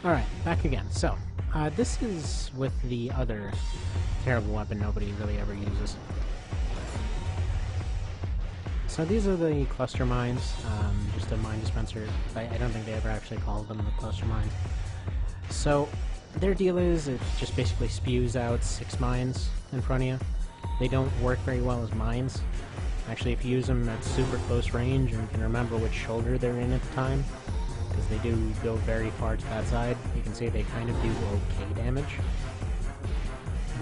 Alright, back again. So, this is with the other terrible weapon nobody really ever uses. So these are the cluster mines, just a mine dispenser. I don't think they ever actually called them the cluster mines. So, their deal is it just basically spews out 6 mines in front of you. They don't work very well as mines. Actually, if you use them at super close range and can remember which shoulder they're in at the time, because they do go very far to that side, you can see they kind of do okay damage.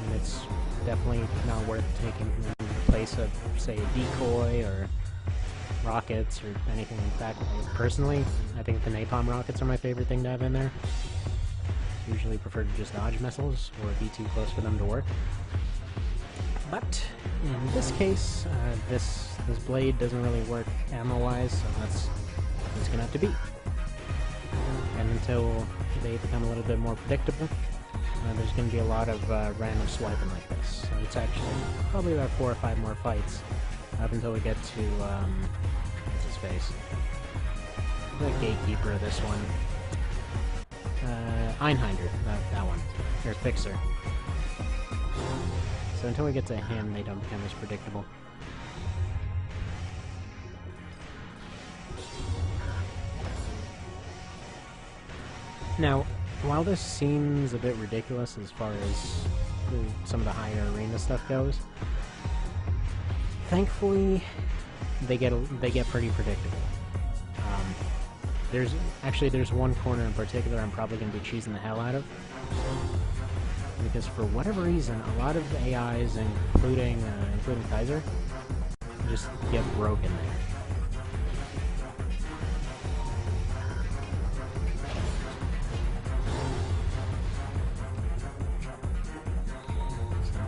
And it's definitely not worth taking in place of, say, a decoy or rockets or anything like that. Personally, I think the napalm rockets are my favorite thing to have in there. Usually prefer to just dodge missiles or be too close for them to work. But in this case, this blade doesn't really work ammo-wise, so that's gonna have to be. And until they become a little bit more predictable, there's going to be a lot of random swiping like this. So it's actually probably about 4 or 5 more fights up until we get to, what's his face? The gatekeeper of this one. Einhinder, that one. Or Fixer. So until we get to him, they don't become as predictable. Now, while this seems a bit ridiculous as far as some of the higher arena stuff goes, thankfully they get pretty predictable. There's one corner in particular I'm probably going to be cheesing the hell out of, because for whatever reason, a lot of the AIs, including Kaiser, just get broken there.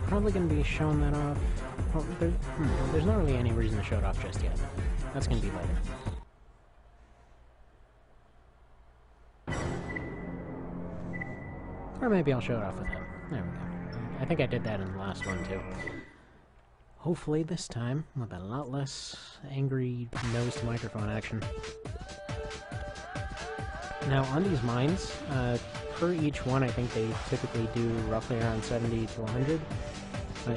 Probably going to be showing that off. Well, there's not really any reason to show it off just yet. That's going to be later. Or maybe I'll show it off with him. There we go. I think I did that in the last one too. Hopefully this time with a lot less angry nose-to-microphone action. Now on these mines, per each one I think they typically do roughly around 70 to 100.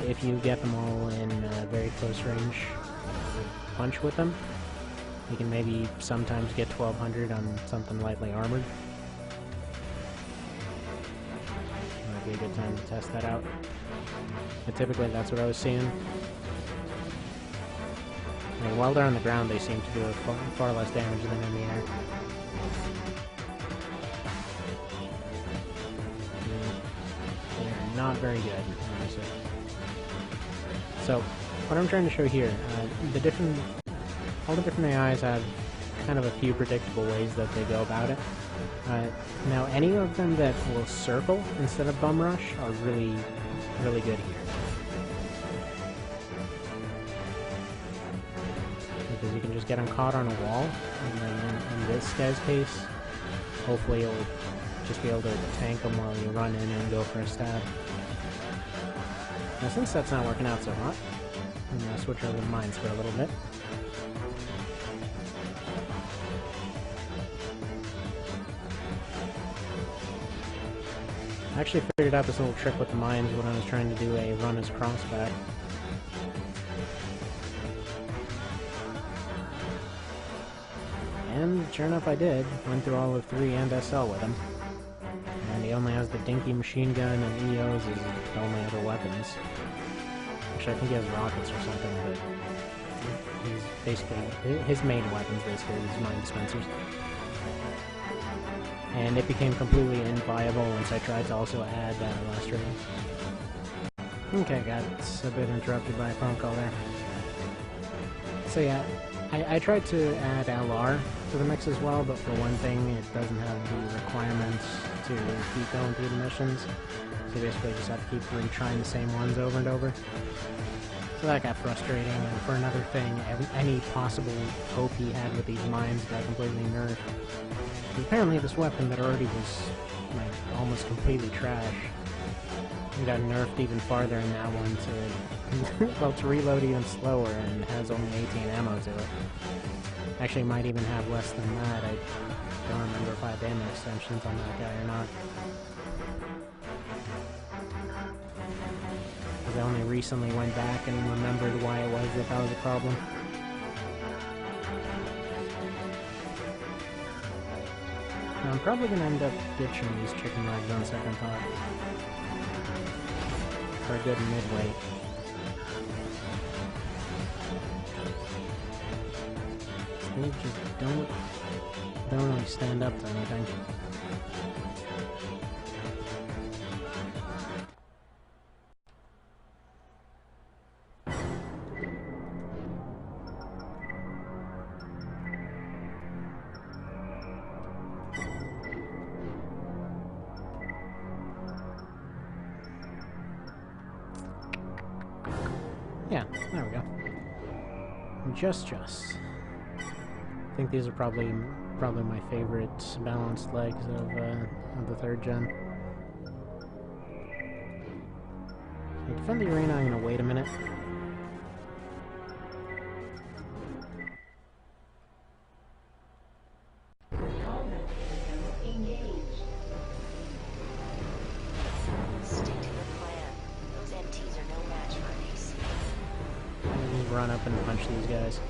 If you get them all in very close range punch with them, you can maybe sometimes get 1200 on something lightly armored. Might be a good time to test that out. But typically that's what I was seeing. And while they're on the ground, they seem to do far less damage than in the air. They're not very good, honestly. So, what I'm trying to show here, all the different AIs have kind of a few predictable ways that they go about it. Now, any of them that will circle instead of bum rush are really, really good here. Because you can just get them caught on a wall, and then in this guy's case, hopefully you'll just be able to tank them while you run in and go for a stab. Now since that's not working out so hot, I'm going to switch over to mines for a little bit. I actually figured out this little trick with the mines when I was trying to do a run as crossback. And sure enough I did. Went through all of 3 and SL with him. And he only has the dinky machine gun and EOs as the only other weapons. Actually, I think he has rockets or something, but he's basically, his main weapons basically is mine dispensers. And it became completely inviable once I tried to also add last ring. Okay, got a bit interrupted by a phone call there. So yeah, I tried to add LR to the mix as well, but for one thing, it doesn't have the requirements to keep going through the missions. So basically just have to keep retrying the same ones over and over. So that got frustrating, and for another thing, any possible hope he had with these mines got completely nerfed. Apparently this weapon that already was like almost completely trash We got nerfed even farther in that one to, well, to reload even slower and has only 18 ammo to it. Actually, might even have less than that. I don't remember if I have ammo extensions on that guy or not. Because I only recently went back and remembered why it was that was a problem. Now, I'm probably going to end up ditching these chicken legs on second thought. For a good midweight. They just don't really stand up to anything. Yeah, there we go. Just. I think these are probably my favorite balanced legs of the 3rd gen. So to defend the arena, I'm gonna wait a minute. Run up and punch these guys.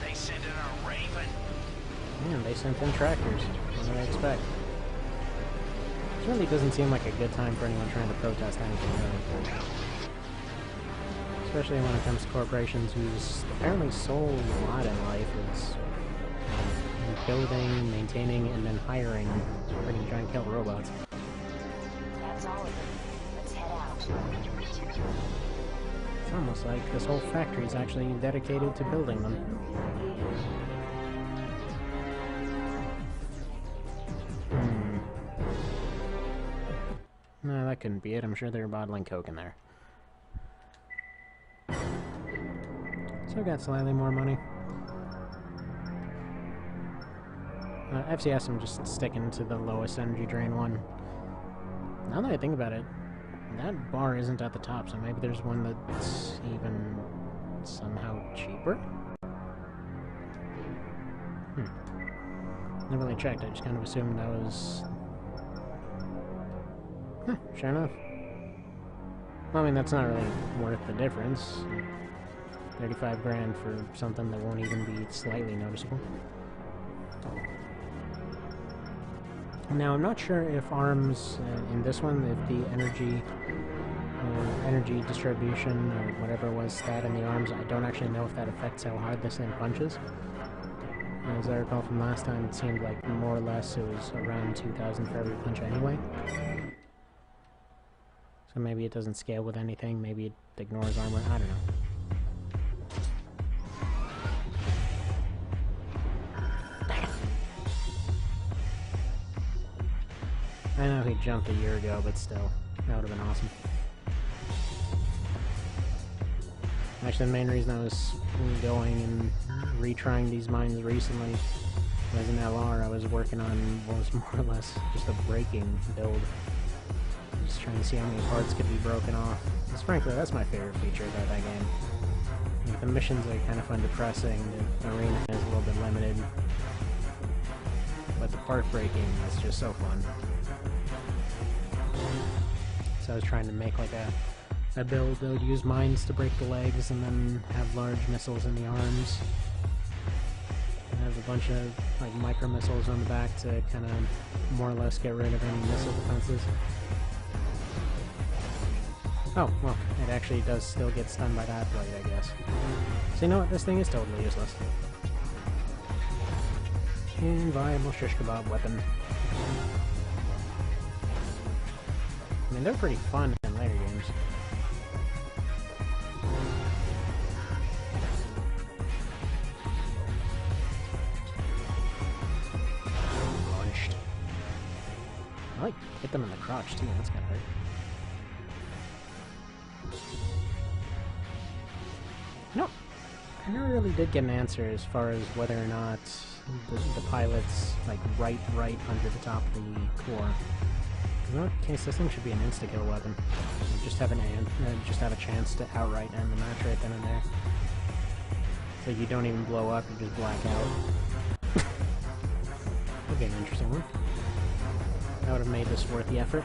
They sent in a raven. Man, they sent in tractors. What did I expect? This really doesn't seem like a good time for anyone trying to protest anything, really. Especially when it comes to corporations whose apparently sole lot in life is building, maintaining, and then hiring freaking giant kill robots. That's all of them. Let's head out. It's almost like this whole factory is actually dedicated to building them. No, that couldn't be it. I'm sure they're bottling Coke in there. So I got slightly more money. FCS, I'm just sticking to the lowest energy drain one. Now that I think about it, that bar isn't at the top, so maybe there's one that's even somehow cheaper? Never really checked, I just kind of assumed that was... Huh, sure enough. Well, I mean, that's not really worth the difference. 35 grand for something that won't even be slightly noticeable. Now, I'm not sure if ARMS, in this one, if the energy distribution, or whatever it was, stat in the ARMS, I don't actually know if that affects how hard this thing punches. As I recall from last time, it seemed like more or less it was around 2,000 for every punch anyway. So maybe it doesn't scale with anything, maybe it ignores armor, I don't know. I know he jumped a year ago, but still, that would have been awesome. Actually, the main reason I was going and retrying these mines recently was in LR. I was working on what was more or less just a breaking build. Just trying to see how many parts could be broken off. Because frankly, that's my favorite feature about that game. Like, the missions are kind of fun, depressing, the arena is a little bit limited. But the part breaking is just so fun. So I was trying to make like a build that would use mines to break the legs and then have large missiles in the arms. And have a bunch of like micro missiles on the back to kind of more or less get rid of any missile defenses. Oh, well, it actually does still get stunned by that blade, I guess. So you know what, this thing is totally useless. Inviable shish kebab weapon. I mean, they're pretty fun in later games. Launched. I like hit them in the crotch too, that's kinda hurt. No, I never really did get an answer as far as whether or not the pilot's like right under the top of the core. In that case, this thing should be an insta-kill weapon. You just have just have a chance to outright end the match right then and there. So you don't even blow up, you just black out. Okay, an interesting one. That would have made this worth the effort.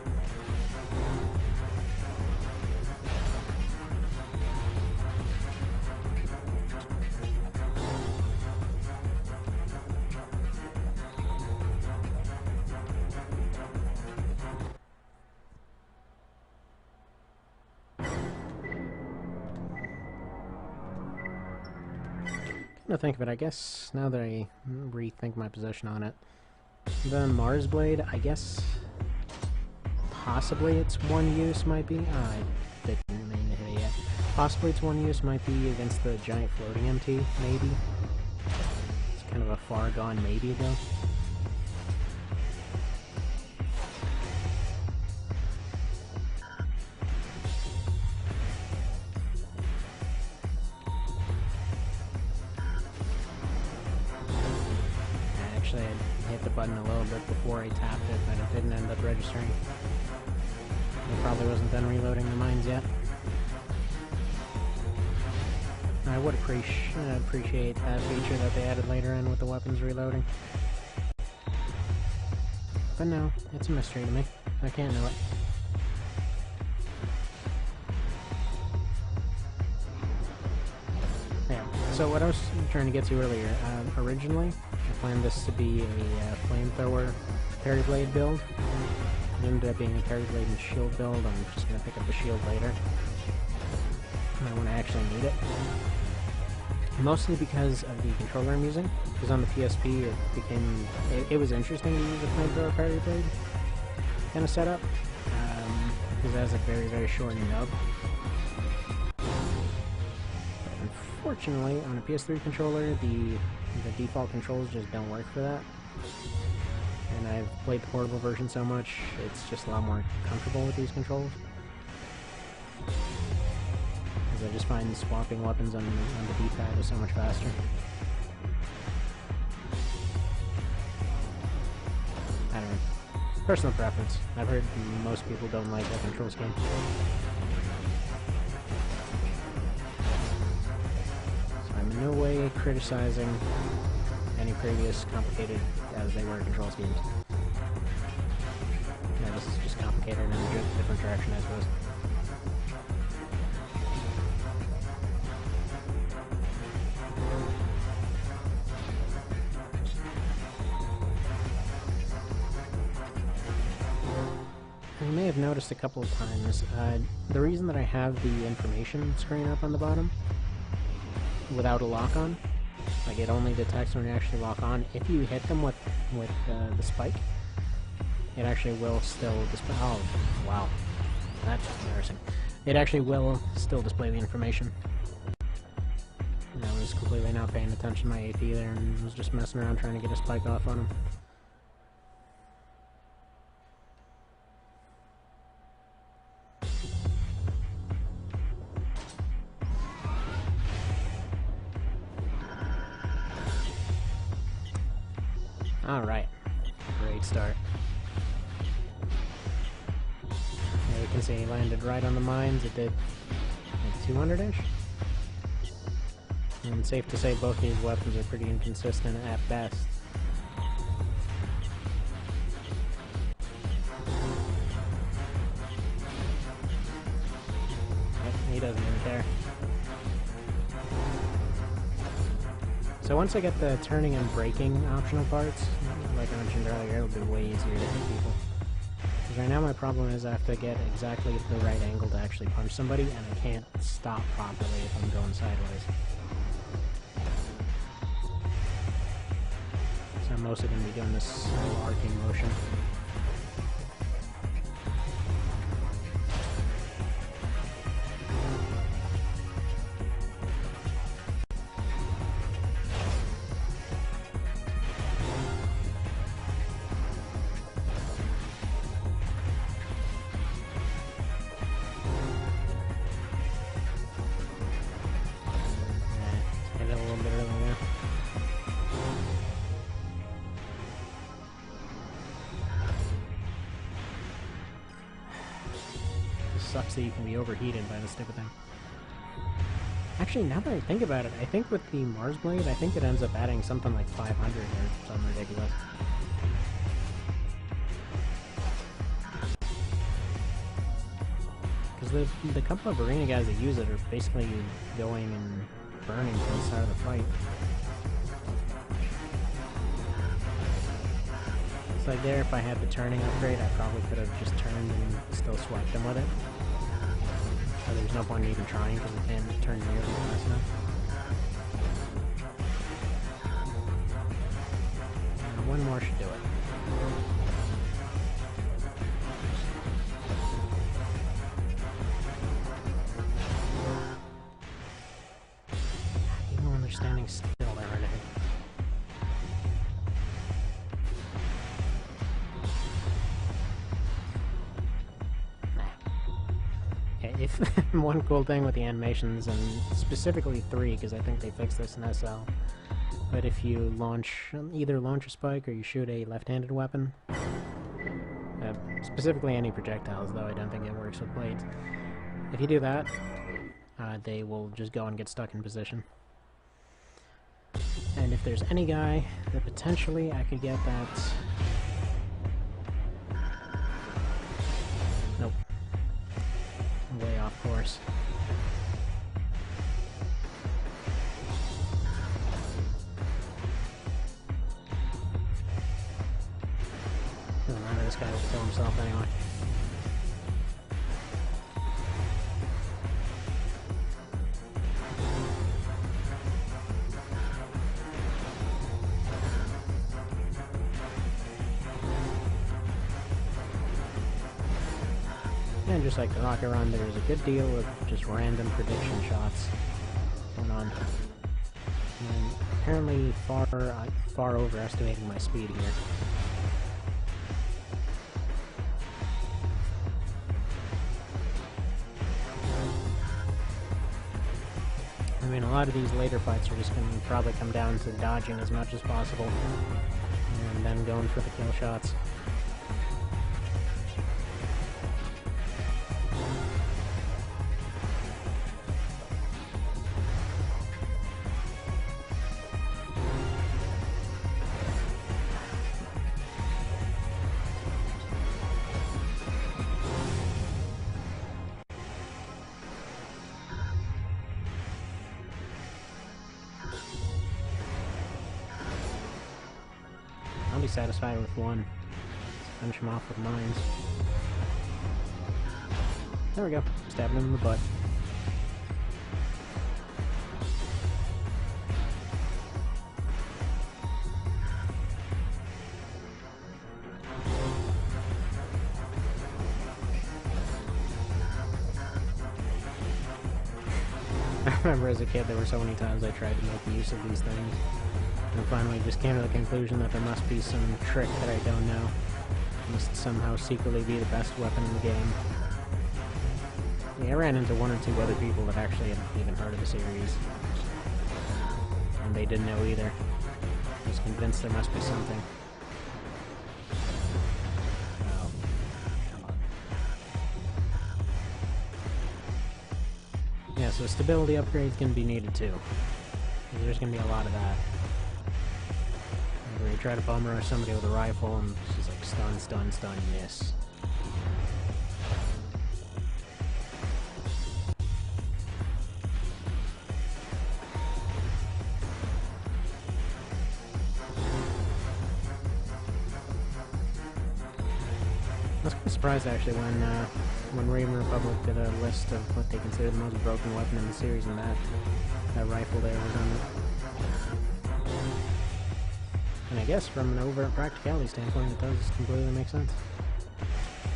To think of it, I guess now that I rethink my position on it, the Mars Blade, I guess possibly its one use might be. I didn't mean to hit it yet. Possibly its one use might be against the giant floating MT, maybe. It's kind of a far gone maybe though. Actually, I hit the button a little bit before I tapped it, but it didn't end up registering. It probably wasn't done reloading the mines yet. I would appreciate that feature that they added later in with the weapons reloading. But no, it's a mystery to me. I can't know it. Yeah, so what I was trying to get to earlier, originally, I planned this to be a flamethrower parry blade build. It ended up being a parry blade and shield build. I'm just going to pick up the shield later when I actually need it. Mostly because of the controller I'm using. Because on the PSP it was interesting to use a flamethrower parry blade kind of setup. Because it has a very short nub. Unfortunately, on a PS3 controller, the default controls just don't work for that. And I've played the portable version so much, it's just a lot more comfortable with these controls. Because I just find swapping weapons on the D-pad is so much faster. I don't know. Personal preference. I've heard most people don't like that control scheme. In no way criticizing any previous complicated as they were control schemes. Yeah, this is just complicated in a different direction, I suppose. You may have noticed a couple of times, the reason that I have the information screen up on the bottom without a lock-on, like it only detects when you actually lock on. If you hit them with the spike, it actually will still display. Oh, wow, that's embarrassing. It actually will still display the information. I was completely not paying attention to my AP there and was just messing around trying to get a spike off on him. Alright, great start. Yeah, you can see he landed right on the mines. It did like 200-ish. And safe to say both these weapons are pretty inconsistent at best. Yep, he doesn't even care. So once I get the turning and braking optional parts, like I mentioned earlier, it'll be way easier to hit people. Because right now my problem is I have to get exactly the right angle to actually punch somebody, and I can't stop properly if I'm going sideways. So I'm mostly going to be doing this slow arcing motion. sucks that you can be overheated by this stupid thing. Actually, now that I think about it, I think with the Mars Blade, I think it ends up adding something like 500 or something ridiculous. Because the couple of arena guys that use it are basically going and burning from the start of the fight. It's like there, if I had the turning upgrade, I probably could have just turned and still swept them with it. So there's no point in even trying because I can't turn nearly fast enough. And one more should do it. Even when they're standing still, they're hard to hit. If one cool thing with the animations, and specifically 3, because I think they fixed this in SL, but if you either launch a spike or you shoot a left-handed weapon, specifically any projectiles, though I don't think it works with blades, if you do that, they will just go and get stuck in position. And if there's any guy that potentially I could get that... Nope. Way off course. Doesn't matter, this guy will kill himself anyway. And just like the Rocket Run, there's a good deal of just random prediction shots going on. And apparently far overestimating my speed here. I mean, a lot of these later fights are just going to probably come down to dodging as much as possible, and then going for the kill shots. I'll be satisfied with one. Finish him off with mines. There we go. Stabbing him in the butt. I remember as a kid there were so many times I tried to make use of these things. And finally just came to the conclusion that there must be some trick that I don't know. It must somehow secretly be the best weapon in the game. Yeah, I ran into one or two other people that actually hadn't even heard of the series. And they didn't know either. I was convinced there must be something. Oh, come on. Yeah, so stability upgrades can be needed too. There's going to be a lot of that. Where you try to bum rush somebody with a rifle and she's like stun, stun, stun, miss. I was kind of surprised actually when Raven Republic did a list of what they consider the most broken weapon in the series, and that rifle there was on it. And I guess from an overt practicality standpoint, it does completely make sense.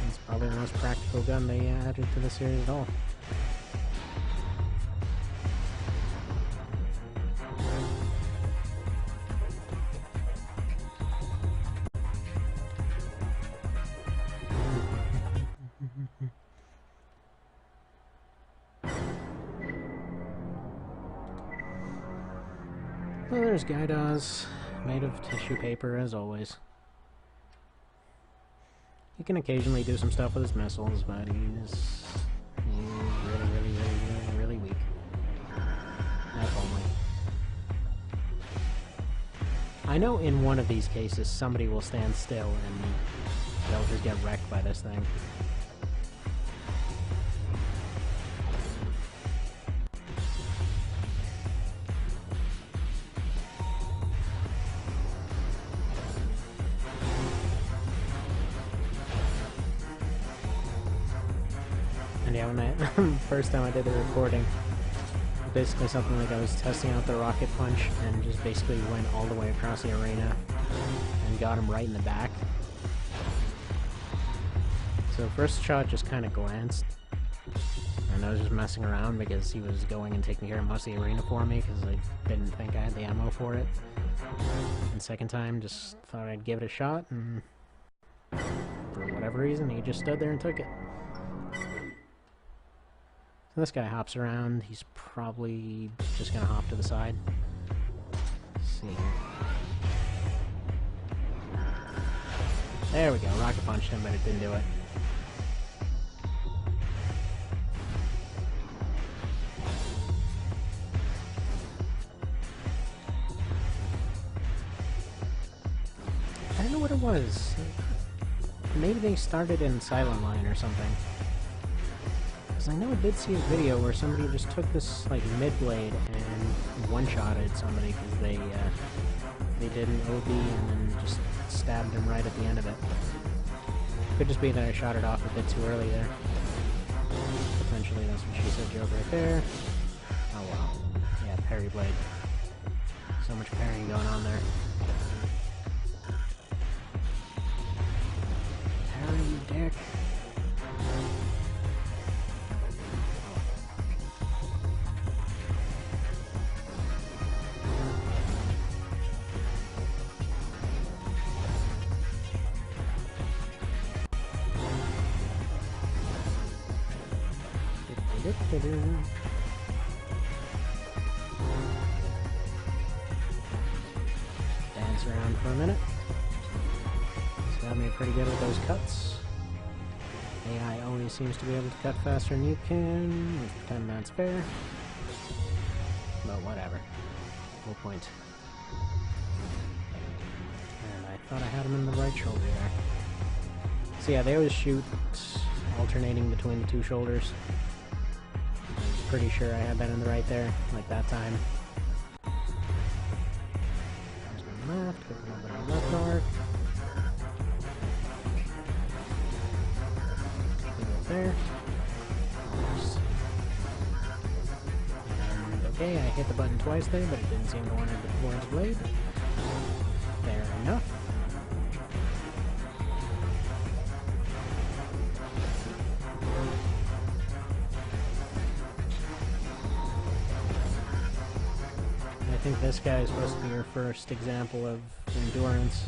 It's probably the most practical gun they added to the series at all. Well, there's Gydos, made of tissue paper as always. He can occasionally do some stuff with his missiles, but he's really weak. If only. I know in one of these cases somebody will stand still and they'll just get wrecked by this thing. And yeah, when I first time I did the recording, basically something like I was testing out the rocket punch and just basically went all the way across the arena and got him right in the back. So first shot just kind of glanced, and I was just messing around because he was going and taking care of most of the arena for me because I didn't think I had the ammo for it. And second time, just thought I'd give it a shot, and for whatever reason, he just stood there and took it. So this guy hops around. He's probably just gonna hop to the side. Let's see here. There we go. Rocket punched him, but it didn't do it. I don't know what it was. Maybe they started in Silent Line or something. Because I know I did see a video where somebody just took this, like, mid-blade and one-shotted somebody because they did an OB and then just stabbed him right at the end of it. Could just be that I shot it off a bit too early there. Potentially, that's what she said, joke right there. Oh wow. Yeah, parry blade. So much parrying going on there. Parry, you dick. Dance around for a minute. It's got me pretty good with those cuts. AI always seems to be able to cut faster than you can. Let's pretend that's fair. But whatever. No point. And I thought I had him in the right shoulder there. So yeah, they always shoot alternating between the two shoulders. Pretty sure I had that in the right there, like that time. There's my left, get a little bit of left arc. Leave it there. Almost. And okay, I hit the button twice there, but it didn't seem to want to deploy the blade. Fair enough. I think this guy is supposed to be your first example of endurance.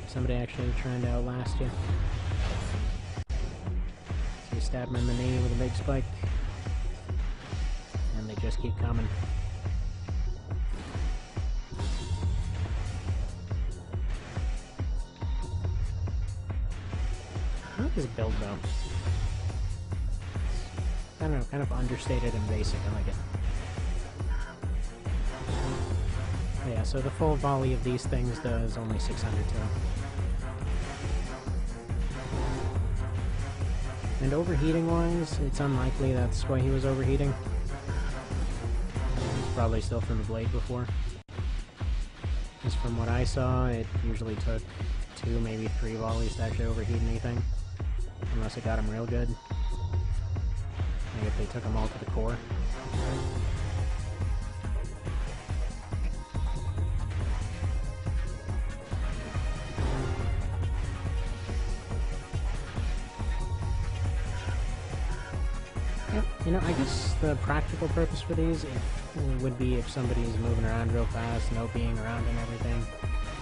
Somebody actually trying to outlast you. So you stab him in the knee with a big spike, and they just keep coming. I like his build though. I don't know, kind of understated and basic. I like it. Yeah, so the full volley of these things does only 600 to him. And overheating wise, it's unlikely that's why he was overheating. He's probably still from the blade before. Because from what I saw, it usually took 2, maybe 3 volleys to actually overheat anything. Unless it got him real good. Like if they took them all to the core. You know, I guess the practical purpose for these would be if somebody's moving around real fast, no being around and everything.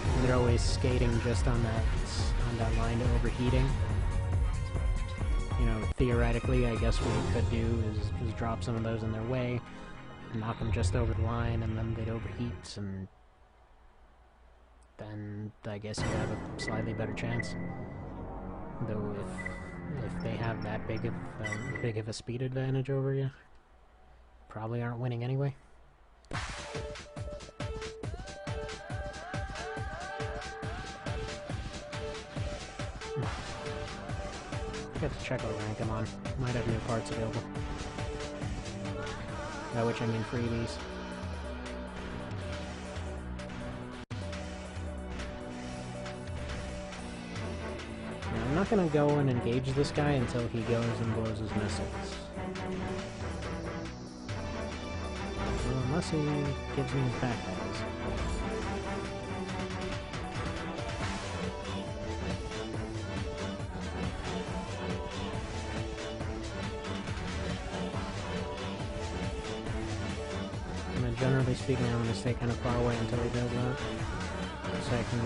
And they're always skating just on that line to overheating. You know, theoretically, I guess what you could do is just drop some of those in their way, knock them just over the line, and then they'd overheat, and then I guess you have a slightly better chance. Though if if they have that big of a speed advantage over you, probably aren't winning anyway. Got to check what rank I'm on. Might have new parts available. By which I mean freebies. Now, I'm not gonna go and engage this guy until he goes and blows his missiles. Well, unless he gives me his backpacks. Generally speaking, I'm going to stay kind of far away until he does that, so I can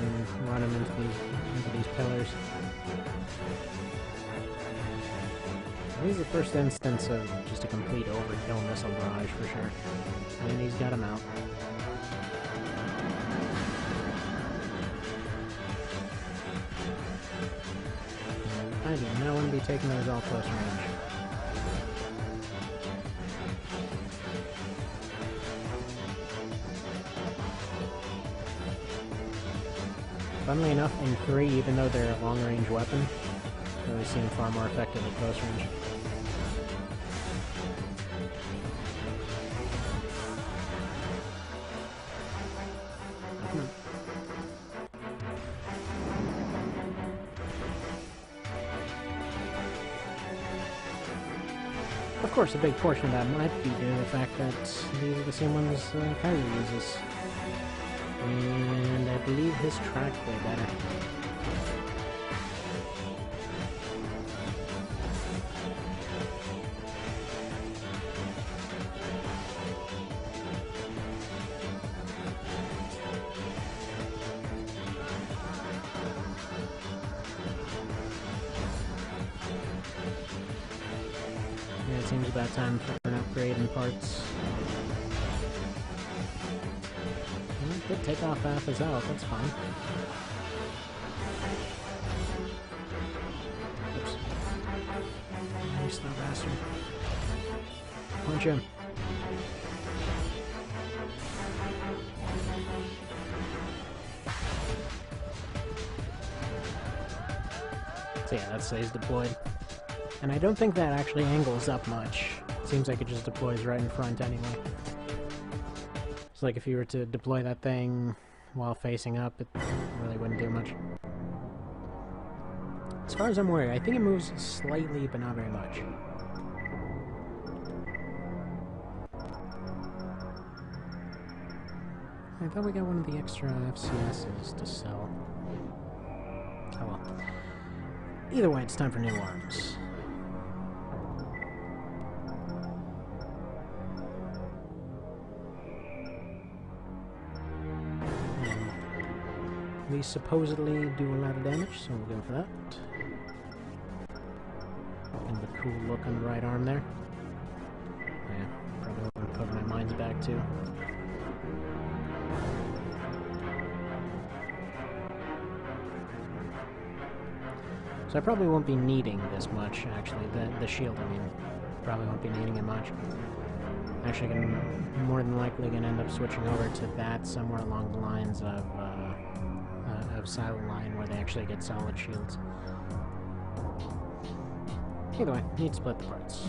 run him into these pillars. This is the first instance of just a complete overkill missile barrage for sure. And he's got him out. I do not want to be taking those all close range. Funnily enough, in 3, even though they're a long-range weapon, they seem far more effective at close range. Of course, a big portion of that might be due to the fact that these are the same ones Parry uses. And I believe his track way better. Yeah, it seems about time for an upgrade in parts. Could take off half his health, that's fine. Oops. You slow bastard. Punch him. So yeah, that stays deployed. And I don't think that actually angles up much. It seems like it just deploys right in front anyway. It's like if you were to deploy that thing while facing up, it really wouldn't do much. As far as I'm aware, I think it moves slightly, but not very much. I thought we got one of the extra FCSs to sell. Oh well. Either way, it's time for new arms. These supposedly do a lot of damage, so we'll go for that. And the cool look on the right arm there. Yeah, probably want to put my mines back too. So I probably won't be needing this much, actually. The shield, I mean. Probably won't be needing it much. Actually, I'm more than likely going to end up switching over to that somewhere along the lines of Silent Line, where they actually get solid shields. Either way, need to split the parts.